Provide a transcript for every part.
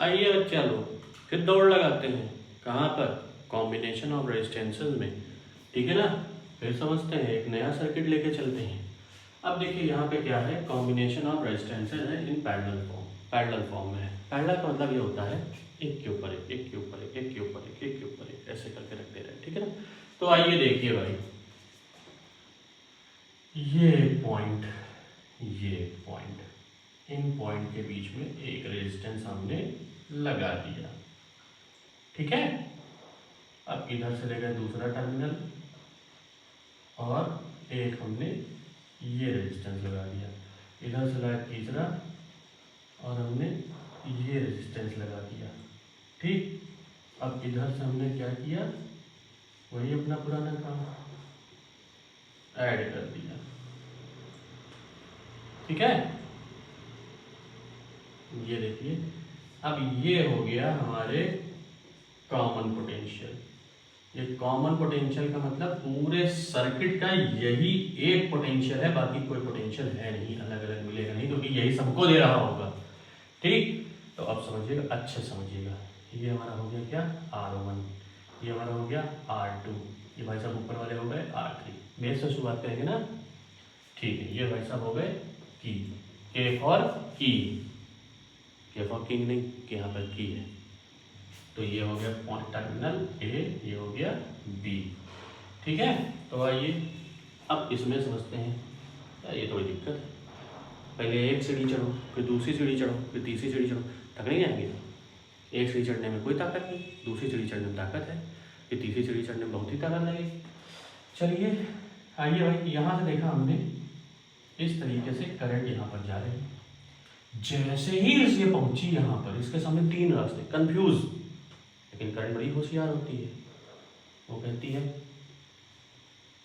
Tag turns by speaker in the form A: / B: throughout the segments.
A: आइए बच्चा लोग फिर दौड़ लगाते हैं। कहाँ पर? कॉम्बिनेशन ऑफ रेजिस्टेंसेस में। ठीक है ना। फिर समझते हैं, एक नया सर्किट लेके चलते हैं। अब देखिए यहाँ पे क्या है, कॉम्बिनेशन ऑफ रेजिस्टेंसेस है in parallel form. Parallel form में है। पैरेलल का मतलब ये होता है एक के ऊपर एक, एक के ऊपर एक, एक के ऊपर एक, एक के ऊपर एक, ऐसे करके रख दे रहे हैं। ठीक है ना। तो आइए देखिए भाई, ये पॉइंट, ये पॉइंट, इन पॉइंट के बीच में एक रेजिस्टेंस हमने लगा दिया। ठीक है। अब इधर से लेकर दूसरा टर्मिनल और एक हमने ये रेजिस्टेंस लगा दिया, इधर से लाया तीसरा और हमने ये रेजिस्टेंस लगा दिया। ठीक। अब इधर से हमने क्या किया, वही अपना पुराना काम, ऐड कर दिया। ठीक है। ये देखिए, अब ये हो गया हमारे कॉमन पोटेंशियल। ये कॉमन पोटेंशियल का मतलब पूरे सर्किट का यही एक पोटेंशियल है, बाकी कोई पोटेंशियल है नहीं, अलग अलग मिलेगा नहीं, क्योंकि यही सबको दे रहा होगा। ठीक। तो अब समझिएगा, अच्छे समझिएगा। ये हमारा हो गया क्या, R1, ये हमारा हो गया R2, ये भाई साहब ऊपर वाले हो गए R3। बेस से शुरुआत करेंगे ना। ठीक है। ये भाई साहब हो गए की, के फॉर की, के फॉर किंग नहीं, के यहाँ पर की है। तो ये हो गया पॉइंट टर्मिनल ए, ये हो गया बी। ठीक है। तो आइए अब इसमें समझते हैं। यार ये थोड़ी दिक्कत है, पहले एक सीढ़ी चढ़ो, फिर दूसरी सीढ़ी चढ़ो, फिर तीसरी सीढ़ी चढ़ो, थक नहीं जाएंगे। एक सीढ़ी चढ़ने में कोई ताकत नहीं, दूसरी सीढ़ी चढ़ने में ताकत है, फिर तीसरी सीढ़ी चढ़ने में बहुत ही ताकत लगेगी। चलिए आइए भाई, यहाँ से देखा हमने इस तरीके से करंट यहाँ पर जा रहे हैं। जैसे ही ये पहुंची यहाँ पर, इसके सामने तीन रास्ते, कंफ्यूज, लेकिन करंट बड़ी होशियार होती है। वो कहती है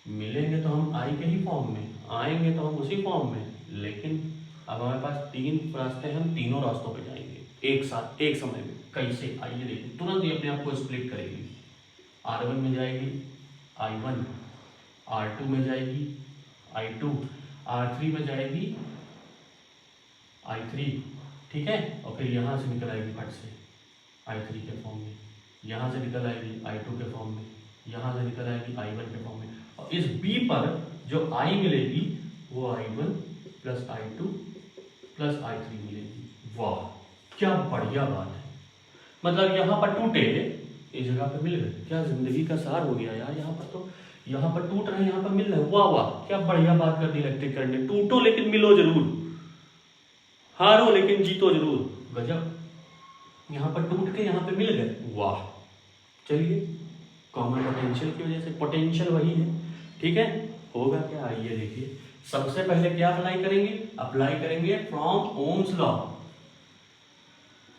A: मिलेंगे तो हम आई के ही फॉर्म में, आएंगे तो हम उसी फॉर्म में, लेकिन अब हमारे पास तीन रास्ते हैं, हम तीनों रास्तों पे जाएंगे एक साथ, एक समय में। कैसे? आइए देखिए, तुरंत ही अपने आप को स्प्लिट करेगी। R1 में जाएगी I1, R2 में जाएगी I2, R3 में जाएगी I3। ठीक है। और फिर यहाँ से निकल आएगी फट से I3 के फॉर्म में, यहाँ से निकल आएगी I2 के फॉर्म में, यहाँ से निकल आएगी I1 के फॉर्म में, और इस B पर जो I मिलेगी वो I1 plus I2 plus I3 मिलेगी। वाह क्या बढ़िया बात है। मतलब यहाँ पर टूटे, इस जगह पे मिल गए, क्या जिंदगी का सार हो गया यार। यहाँ पर तो, यहाँ पर टूट रहे हैं, यहाँ पर मिल रहे हैं। वाह वाह क्या बढ़िया बात कर दी इलेक्ट्रिक करंट ने। टूटो लेकिन मिलो जरूर, हारो लेकिन जीतो जरूर। गजब, यहाँ पर टूट के यहाँ पे मिल गए, वाह। चलिए, कॉमन पोटेंशियल की वजह से पोटेंशियल वही है। ठीक है। होगा क्या, आइए देखिए। सबसे पहले क्या अप्लाई करेंगे, अप्लाई करेंगे फ्रॉम ओम्स लॉ।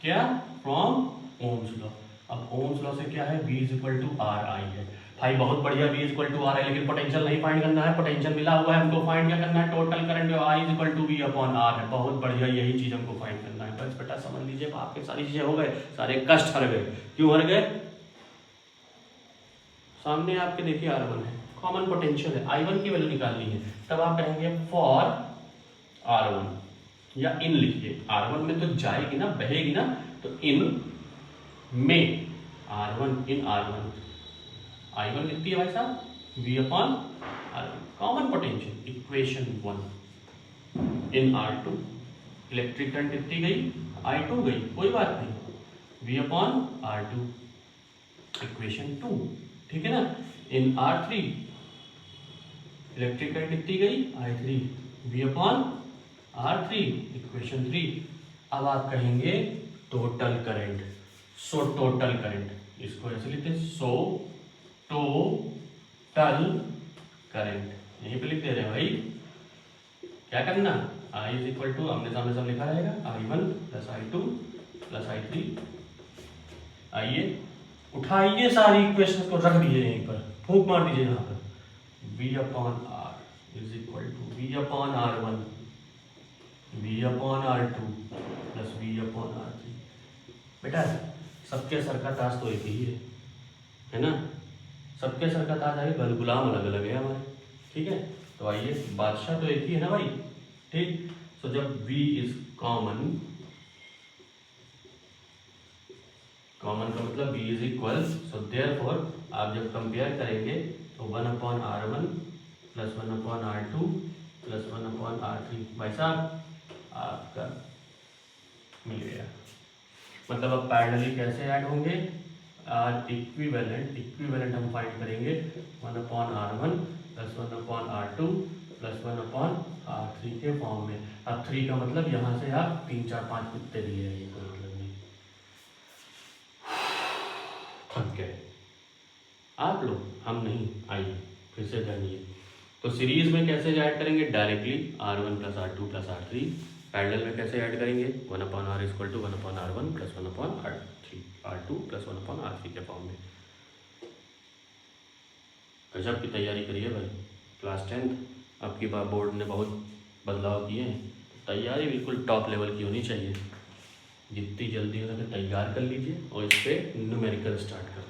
A: क्या? From Ohm's law. अब ओम्स लॉ से क्या है, V equal to R I है। भाई बहुत बढ़िया, V इक्वल टू आर है, लेकिन पोटेंशियल नहीं फाइंड करना है, पोटेंशियल मिला हुआ है हमको। फाइंड क्या करना है, टोटल करंट जो I equal to V upon R है। बहुत बढ़िया, यही चीज हमको फाइंड करना है। बस बेटा समझ लीजिए, आपके सारी चीजें हो गए, सारे कष्ट हर गए। क्यों हर गए? सामने आपके देखिए R1 है, कॉमन पोटेंशियल है, I1 की वैल्यू निकालनी है। तब आप कहेंगे फॉर R1, या इन लिखिए। R1 में तो जाएगी ना, बहेगी ना, तो इन में R1, इन R1, I1 लिखती है भाई साहब V upon R1, common potential, equation 1। इन R2 इलेक्ट्रिक करंट कितनी गई, I2 गई, कोई बात नहीं, V अपॉन R2, इक्वेशन 2। ठीक है ना। इन R3 इलेक्ट्रिक करंट कितनी गई, I3, V upon R3, equation 3। अब आप कहेंगे total current, so total current, इसको ऐसे लिखते हैं, सो टोटल करंट, यहीं पे लिख दे रहे हैं भाई। क्या करना, I इज इक्वल टू, आमने सामने सब लिखा रहेगा, I1 plus I2 plus I3। आइए उठाइए सारी इक्वेशन को, रख दीजिए यहीं पर, फूंक मार दीजिए यहाँ पर। V upon R is equal to V upon R1, V upon R2 plus V upon R3। बेटा सबके सर का ताज तो एक ही है ना। सबके सर का ताज है, गुलाम अलग अलग है हमारे। ठीक है। तो आइए, बादशाह तो एक ही है ना भाई। ठीक। तो जब V इज कॉमन, कॉमन का मतलब b is equal, so therefore आप जब कंपेयर करेंगे तो 1/r1 plus 1/r2 plus 1/r3, भाई साहब आपका मिल गया। मतलब अब पैरेलली कैसे ऐड होंगे, आर इक्विवेलेंट हम फाइंड करेंगे 1/r1 plus 1/r2 plus 1/r3 के फॉर्म में। अब 3 का मतलब यहाँ से आप 3 4 5 कुत्ते दिए हैं, ये कोई मतलब नहीं। थक गए आप लोग, हम नहीं। आइए फिर से जानिए। तो सीरीज में कैसे ऐड करेंगे, directly r1 plus r2 plus r3। Parallel में कैसे ऐड करेंगे, 1/r equal to 1/r1 plus 1/r2 plus 1/r3 के फॉर्म में। गजब की तैयारी करिए भाई, क्लास 10th आपकी बोर्ड ने बहुत बदलाव किए हैं, तैयारी बिल्कुल टॉप लेवल की होनी चाहिए। जितनी जल्दी हो सके तैयार कर लीजिए और इस पर न्यूमेरिकल स्टार्ट कर